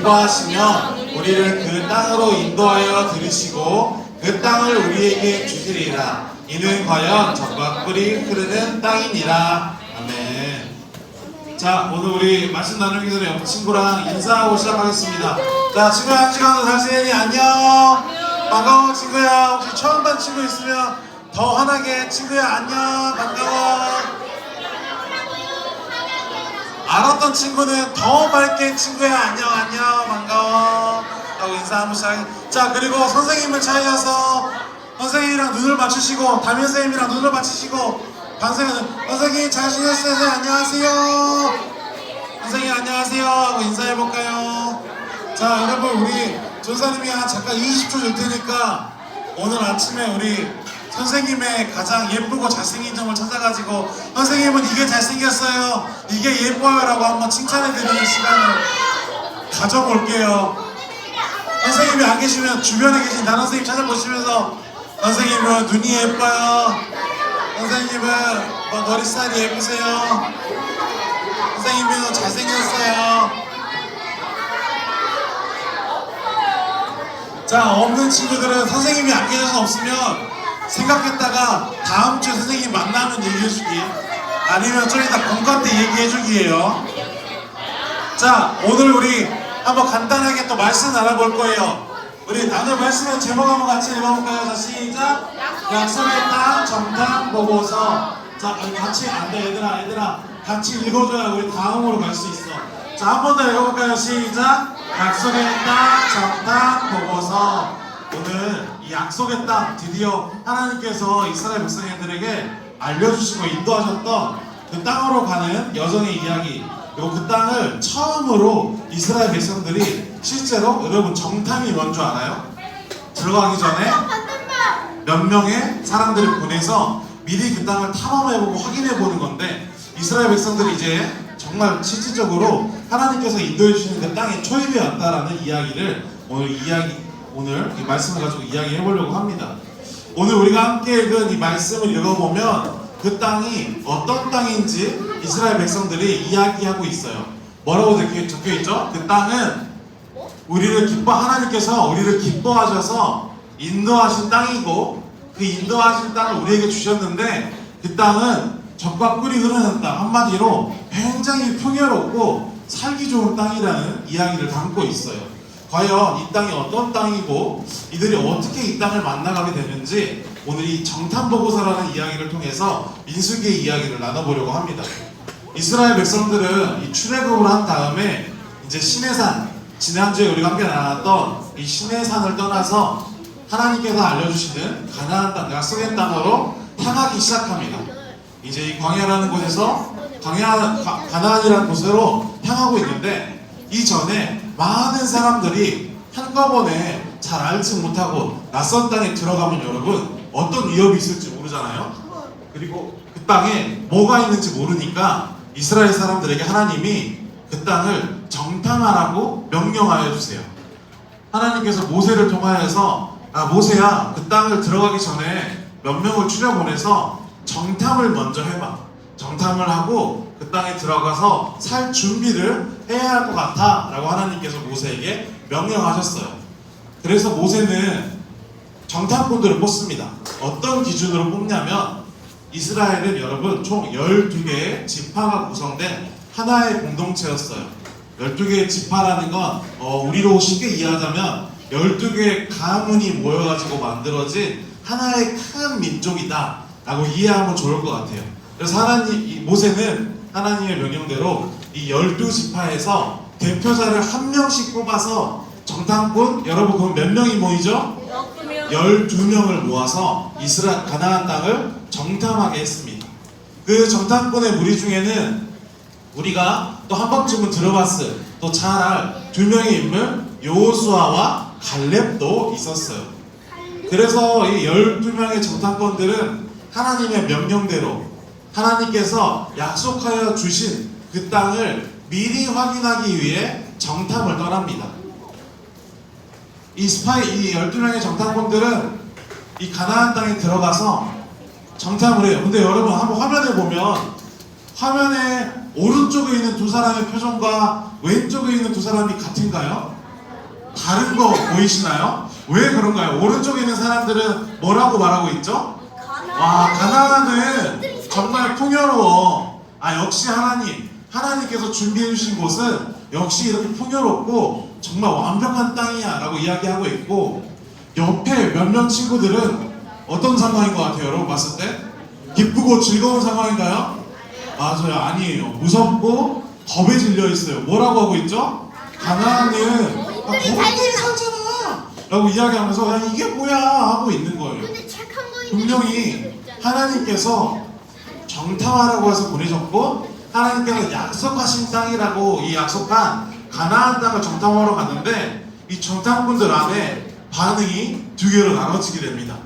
기뻐하시며 우리를 그 땅으로 인도하여 들으시고 그 땅을 우리에게 주시리라. 이는 과연 젖과 꿀이 흐르는 땅이니라. 아멘. 자, 오늘 우리 말씀 나누기 전에 옆 친구랑 인사하고 시작하겠습니다. 자, 친구야, 한 시간 더 잘 지내니? 안녕. 반가워, 친구야. 혹시 처음 반 친구 있으면 더 환하게 친구야, 안녕. 반가워. 알았던 친구는 더 밝게 친구야, 안녕, 안녕. 반가워. 하고 인사 한번 시작해. 자, 그리고 선생님을 찾아서 선생님이랑 눈을 맞추시고, 담임 선생님이랑 눈을 맞추시고, 선생님 잘 지냈어요? 선생님 안녕하세요. 선생님 안녕하세요 하고 인사해볼까요? 자, 여러분, 우리 전사님이 한 잠깐 20초 줄 테니까 오늘 아침에 우리 선생님의 가장 예쁘고 잘생긴 점을 찾아가지고 선생님은 이게 잘생겼어요, 이게 예뻐요 라고 한번 칭찬해드리는 시간을 가져볼게요. 선생님이 안 계시면 주변에 계신 다른 선생님 찾아보시면서 선생님은 눈이 예뻐요, 선생님은 머리 스타일이 예쁘세요, 선생님은 잘생겼어요. 자, 없는 친구들은 선생님이 안 계셔서 없으면 생각했다가 다음 주에 선생님 만나면 얘기해주기, 아니면 좀 이따 공과 때 얘기해주기예요. 자, 오늘 우리 한번 간단하게 또 말씀 알아볼 거예요. 우리 나눌 말씀의 제목 한번 같이 읽어볼까요? 자, 시작. 약속의 땅 정탐 보고서. 자, 같이 안돼 얘들아 같이 읽어줘야 우리 다음으로 갈 수 있어. 자, 한 번 더 읽어볼까요? 시작. 약속의 땅 정탐 보고서. 오늘 이 약속의 땅, 드디어 하나님께서 이스라엘 백성들에게 알려주시고 인도하셨던 그 땅으로 가는 여정의 이야기, 그리고 그 땅을 처음으로 이스라엘 백성들이 실제로, 여러분 정탐이 뭔 줄 알아요? 들어가기 전에 몇 명의 사람들을 보내서 미리 그 땅을 탐험해보고 확인해보는 건데, 이스라엘 백성들이 이제 정말 실질적으로 하나님께서 인도해 주시는 그 땅에 초입해 왔다라는 이야기를 오늘 이 말씀을 가지고 이야기해 보려고 합니다. 오늘 우리가 함께 읽은 이 말씀을 읽어보면 그 땅이 어떤 땅인지 이스라엘 백성들이 이야기하고 있어요. 뭐라고 적혀 있죠? 그 땅은 하나님께서 우리를 기뻐하셔서 인도하신 땅이고, 그 인도하신 땅을 우리에게 주셨는데, 그 땅은 젖과 꿀이 흐르는 땅, 한마디로 굉장히 풍요롭고 살기 좋은 땅이라는 이야기를 담고 있어요. 과연 이 땅이 어떤 땅이고 이들이 어떻게 이 땅을 만나가게 되는지 오늘 이 정탐보고서라는 이야기를 통해서 민수기의 이야기를 나눠보려고 합니다. 이스라엘 백성들은 이 출애굽을 한 다음에 이제 시내산, 지난주에 우리가 함께 나눴던 이 시내산을 떠나서 하나님께서 알려주시는 가나안 땅, 약속의 땅으로 향하기 시작합니다. 이제 이 광야라는 곳에서 가나안이라는 곳으로 향하고 있는데, 이전에 많은 사람들이 한꺼번에 잘 알지 못하고 낯선 땅에 들어가면 여러분 어떤 위협이 있을지 모르잖아요. 그리고 그 땅에 뭐가 있는지 모르니까 이스라엘 사람들에게 하나님이 그 땅을 정탐하라고 명령하여 주세요. 하나님께서 모세를 통하여서 모세야, 그 땅을 들어가기 전에 몇 명을 추려보내서 정탐을 먼저 해봐. 정탐을 하고 그 땅에 들어가서 살 준비를 해야 할 것 같아 라고 하나님께서 모세에게 명령하셨어요. 그래서 모세는 정탐꾼들을 뽑습니다. 어떤 기준으로 뽑냐면, 이스라엘은 여러분 총 12개의 지파가 구성된 하나의 공동체였어요. 12개의 지파라는 건 우리로 쉽게 이해하자면 12개의 가문이 모여가지고 만들어진 하나의 큰 민족이다 라고 이해하면 좋을 것 같아요. 그래서 모세는 하나님의 명령대로 이 12지파에서 대표자를 한 명씩 뽑아서 정탐꾼, 여러분 그럼 몇 명이 모이죠? 12명을 모아서 가나안 땅을 정탐하게 했습니다. 그 정탐꾼의 무리 중에는 우리가 또 한 번쯤은 들어봤을, 또 잘 알 두 명의 인물, 여호수아와 갈렙도 있었어요. 그래서 이 12명의 정탐꾼들은 하나님의 명령대로 하나님께서 약속하여 주신 그 땅을 미리 확인하기 위해 정탐을 떠납니다. 이 12명의 정탐꾼들은 이 가나안 땅에 들어가서 정탐을 해요. 근데 여러분 한번 화면에 보면, 화면에 오른쪽에 있는 두 사람의 표정과 왼쪽에 있는 두 사람이 같은가요? 다른 거 보이시나요? 왜 그런가요? 오른쪽에 있는 사람들은 뭐라고 말하고 있죠? 와, 가나안은 정말 풍요로워. 역시 하나님께서 준비해 주신 곳은 역시 이렇게 풍요롭고 정말 완벽한 땅이야 라고 이야기하고 있고, 옆에 몇몇 친구들은 어떤 상황인 것 같아요? 여러분 봤을 때? 기쁘고 즐거운 상황인가요? 맞아요. 아니에요. 무섭고 겁에 질려 있어요. 뭐라고 하고 있죠? 가나안은 거기들이 살잖아 라고 이야기하면서 야 이게 뭐야 하고 있는 거예요. 분명히 하나님께서 정탐하라고 해서 보내셨고, 하나님께서 약속하신 땅이라고 이 약속한 가나안 땅을 정탐하러 갔는데, 이 정탐꾼들 안에 반응이 두 개로 나눠지게 됩니다.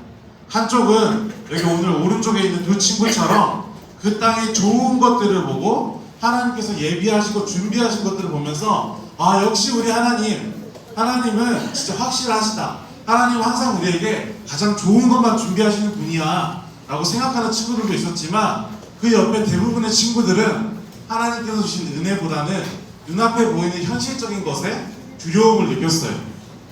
한쪽은 여기 오늘 오른쪽에 있는 두 친구처럼 그 땅의 좋은 것들을 보고 하나님께서 예비하시고 준비하신 것들을 보면서 역시 우리 하나님은 진짜 확실하시다. 하나님은 항상 우리에게 가장 좋은 것만 준비하시는 분이야 라고 생각하는 친구들도 있었지만, 그 옆에 대부분의 친구들은 하나님께서 주신 은혜보다는 눈앞에 보이는 현실적인 것에 두려움을 느꼈어요.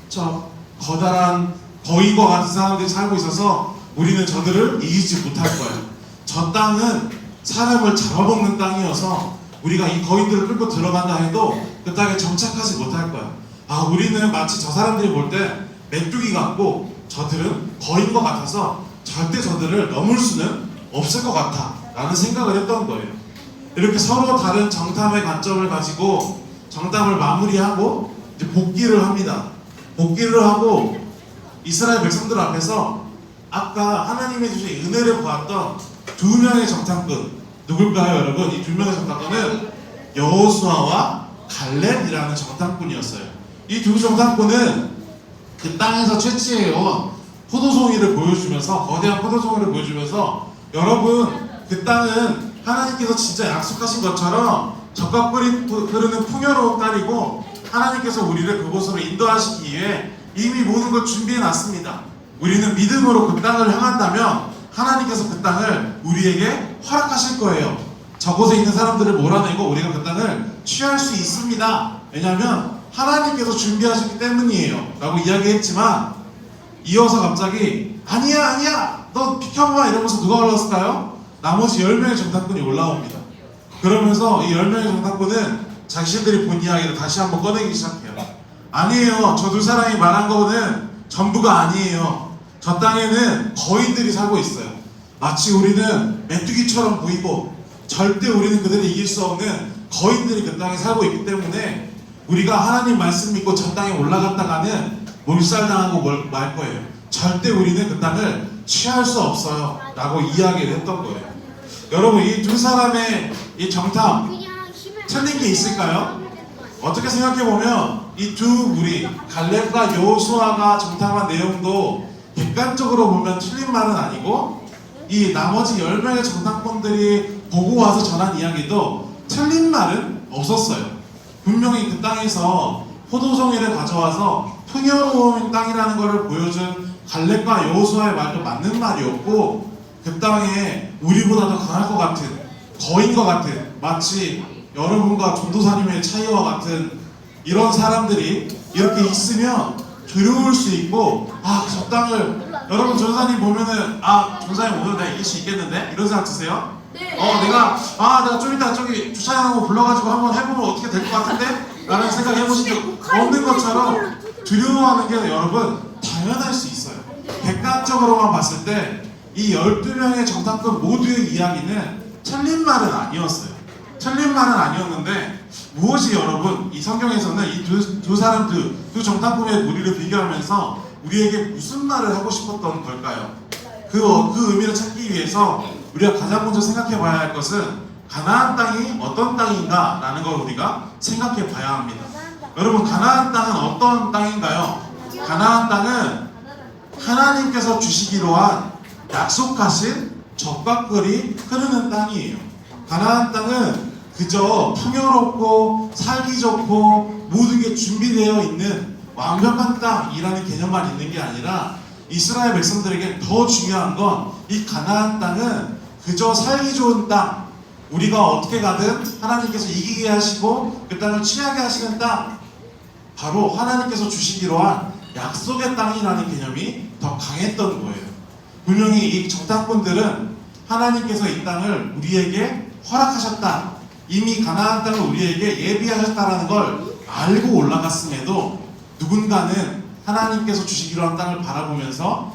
저 거대한 거인과 같은 사람들이 살고 있어서 우리는 저들을 이기지 못할 거예요. 저 땅은 사람을 잡아먹는 땅이어서 우리가 이 거인들을 끌고 들어간다 해도 그 땅에 정착하지 못할 거야. 우리는 마치 저 사람들이 볼 때 메뚜기 같고 저들은 거인과 같아서 절대 저들을 넘을 수는 없을 것 같아 라는 생각을 했던 거예요. 이렇게 서로 다른 정탐의 관점을 가지고 정탐을 마무리하고 이제 복귀를 합니다. 복귀를 하고 이스라엘 백성들 앞에서 아까 하나님의 주신 은혜를 보았던 두 명의 정탐꾼, 누굴까요 여러분? 이 두 명의 정탐꾼은 여호수아와 갈렙이라는 정탐꾼이었어요. 이 두 정탐꾼은 그 땅에서 채취해온 포도송이를 보여주면서, 거대한 포도송이를 보여주면서, 여러분 그 땅은 하나님께서 진짜 약속하신 것처럼 젖과 꿀이 흐르는 풍요로운 땅이고, 하나님께서 우리를 그곳으로 인도하시기 위해 이미 모든 걸 준비해 놨습니다. 우리는 믿음으로 그 땅을 향한다면 하나님께서 그 땅을 우리에게 허락하실 거예요. 저곳에 있는 사람들을 몰아내고 우리가 그 땅을 취할 수 있습니다. 왜냐하면 하나님께서 준비하셨기 때문이에요 라고 이야기했지만, 이어서 갑자기 아니야 너 비켜봐 이러면서 누가 올라왔을까요? 나머지 10명의 정탐꾼이 올라옵니다. 그러면서 이 10명의 정탐꾼은 자신들이 본 이야기를 다시 한번 꺼내기 시작해요. 아니에요. 저 두 사람이 말한 거는 전부가 아니에요. 저 땅에는 거인들이 살고 있어요. 마치 우리는 메뚜기처럼 보이고 절대 우리는 그들을 이길 수 없는 거인들이 그 땅에 살고 있기 때문에 우리가 하나님 말씀 믿고 저 땅에 올라갔다가는 몰살당하고 말 거예요. 절대 우리는 그 땅을 취할 수 없어요 라고 이야기를 했던 거예요. 여러분 이 두 사람의 이 정탐 틀린 게 있을까요? 어떻게 생각해보면 이 두 무리 갈렙과 여호수아가 정탐한 내용도 객관적으로 보면 틀린 말은 아니고, 이 나머지 10명의 정탐꾼들이 보고 와서 전한 이야기도 틀린 말은 없었어요. 분명히 그 땅에서 포도송이를 가져와서 풍요로운 땅이라는 것을 보여준 갈렙과 여호수아의 말도 맞는 말이었고, 그 땅에 우리보다 더 강할 것 같은 거인과 같은, 마치 여러분과 전도사님의 차이와 같은 이런 사람들이 이렇게 있으면 두려울 수 있고, 저 땅을, 여러분 전도사님 보면은 전도사님 오늘 내가 이길 수 있겠는데? 이런 생각 드세요? 네. 내가 좀 이따 저기 주차장하고 불러가지고 한번 해보면 어떻게 될 것 같은데? 라는 생각 해보신 적 없는 것처럼 두려워하는 게 여러분 당연할 수 있어요. 객관적으로만 봤을 때 이 12명의 정탐꾼 모두의 이야기는 틀린 말은 아니었어요. 틀린 말은 아니었는데, 무엇이 여러분 이 성경에서는 이 두 사람 두 정탐꾼의 무리를 비교하면서 우리에게 무슨 말을 하고 싶었던 걸까요? 그 의미를 찾기 위해서 우리가 가장 먼저 생각해 봐야 할 것은 가나안 땅이 어떤 땅인가 라는 걸 우리가 생각해 봐야 합니다. 여러분 가나안 땅은 어떤 땅인가요? 가나안 땅은 하나님께서 주시기로 한 약속하신 젖과 꿀이 흐르는 땅이에요. 가나안 땅은 그저 풍요롭고 살기 좋고 모든 게 준비되어 있는 완벽한 땅이라는 개념만 있는 게 아니라, 이스라엘 백성들에게 더 중요한 건 이 가나안 땅은 그저 살기 좋은 땅, 우리가 어떻게 가든 하나님께서 이기게 하시고 그 땅을 취하게 하시는 땅, 바로 하나님께서 주시기로 한 약속의 땅이라는 개념이 더 강했던 거예요. 분명히 이 정탐꾼들은 하나님께서 이 땅을 우리에게 허락하셨다, 이미 가나안 땅을 우리에게 예비하셨다라는 걸 알고 올라갔음에도 누군가는 하나님께서 주시기로 한 땅을 바라보면서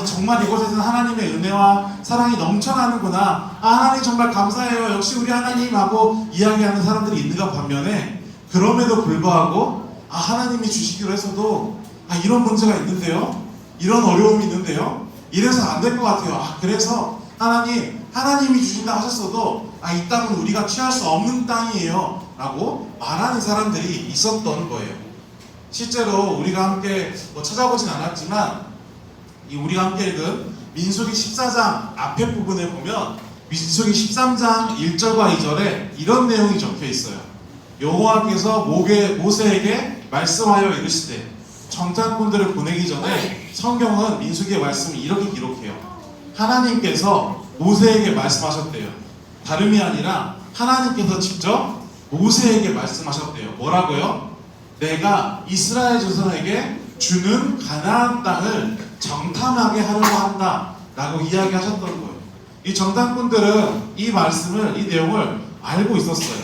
정말 이곳에서는 하나님의 은혜와 사랑이 넘쳐나는구나, 하나님 정말 감사해요, 역시 우리 하나님 하고 이야기하는 사람들이 있는가 반면에, 그럼에도 불구하고 하나님이 주시기로 했어도 이런 문제가 있는데요, 이런 어려움이 있는데요, 이래서 안 될 것 같아요, 그래서 하나님이 주신다 하셨어도 이 땅은 우리가 취할 수 없는 땅이에요 라고 말하는 사람들이 있었던 거예요. 실제로 우리가 함께 찾아보진 않았지만 우리가 함께 읽은 민수기 14장 앞에 부분에 보면 민수기 13장 1절과 2절에 이런 내용이 적혀 있어요. 여호와께서 모세에게 말씀하여 이르시되, 정탐꾼들을 보내기 전에 성경은 민수기의 말씀을 이렇게 기록해요. 하나님께서 모세에게 말씀하셨대요. 다름이 아니라 하나님께서 직접 모세에게 말씀하셨대요. 뭐라고요? 내가 이스라엘 자손에게 주는 가나안 땅을 정탐하게 하려고 한다 라고 이야기하셨던 거예요. 이 정탐꾼들은 이 말씀을, 이 내용을 알고 있었어요.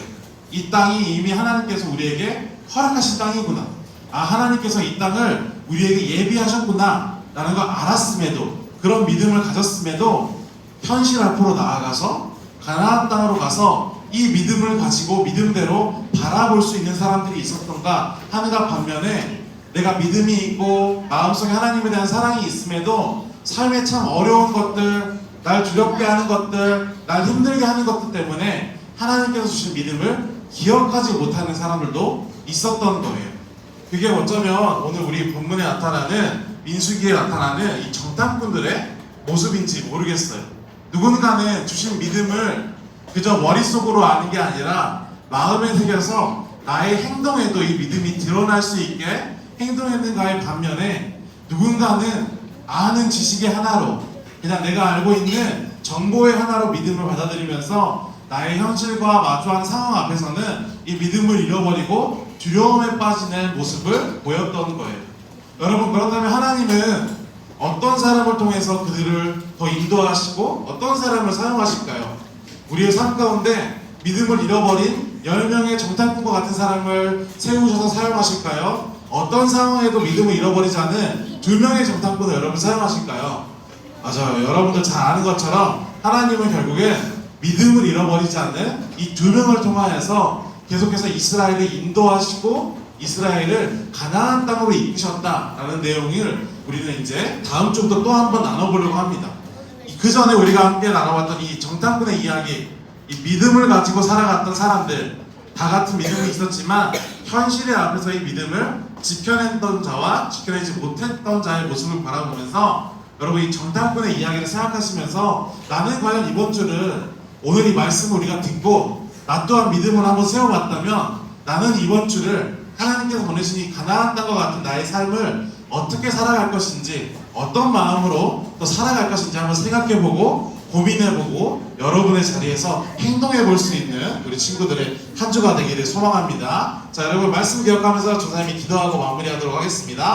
이 땅이 이미 하나님께서 우리에게 허락하신 땅이구나, 하나님께서 이 땅을 우리에게 예비하셨구나 라는 걸 알았음에도, 그런 믿음을 가졌음에도 현실 앞으로 나아가서 가나안 땅으로 가서 이 믿음을 가지고 믿음대로 바라볼 수 있는 사람들이 있었던가 하는가 반면에, 내가 믿음이 있고 마음속에 하나님에 대한 사랑이 있음에도 삶에 참 어려운 것들, 날 두렵게 하는 것들, 날 힘들게 하는 것들 때문에 하나님께서 주신 믿음을 기억하지 못하는 사람들도 있었던 거예요. 그게 어쩌면 오늘 우리 본문에 나타나는, 민수기에 나타나는 이 정탐꾼들의 모습인지 모르겠어요. 누군가는 주신 믿음을 그저 머릿속으로 아는 게 아니라 마음에 새겨서 나의 행동에도 이 믿음이 드러날 수 있게 행동했는가의 반면에, 누군가는 아는 지식의 하나로, 그냥 내가 알고 있는 정보의 하나로 믿음을 받아들이면서 나의 현실과 마주한 상황 앞에서는 이 믿음을 잃어버리고 두려움에 빠지는 모습을 보였던 거예요. 여러분, 그렇다면 하나님은 어떤 사람을 통해서 그들을 더 인도하시고 어떤 사람을 사용하실까요? 우리의 삶 가운데 믿음을 잃어버린 10명의 정탐꾼과 같은 사람을 세우셔서 사용하실까요? 어떤 상황에도 믿음을 잃어버리지 않은 2명의 정탐꾼을 여러분 사용하실까요? 맞아요. 여러분들 잘 아는 것처럼 하나님은 결국엔 믿음을 잃어버리지 않는 이 2명을 통하여서 계속해서 이스라엘을 인도하시고 이스라엘을 가나안 땅으로 이끄셨다라는 내용을 우리는 이제 다음 주부터 또 한 번 나눠보려고 합니다. 그 전에 우리가 함께 나눠봤던 이 정탐꾼의 이야기, 이 믿음을 가지고 살아갔던 사람들, 다 같은 믿음이 있었지만 현실의 앞에서 이 믿음을 지켜냈던 자와 지켜내지 못했던 자의 모습을 바라보면서 여러분, 이 정탐꾼의 이야기를 생각하시면서 나는 과연 이번 주를, 오늘 이 말씀을 우리가 듣고 나 또한 믿음을 한번 세워봤다면 나는 이번 주를 하나님께서 보내신 이 가나안 땅과 같은 나의 삶을 어떻게 살아갈 것인지, 어떤 마음으로 또 살아갈 것인지 한번 생각해보고 고민해보고 여러분의 자리에서 행동해볼 수 있는 우리 친구들의 한 주가 되기를 소망합니다. 자, 여러분 말씀 기억하면서 조사님이 기도하고 마무리하도록 하겠습니다.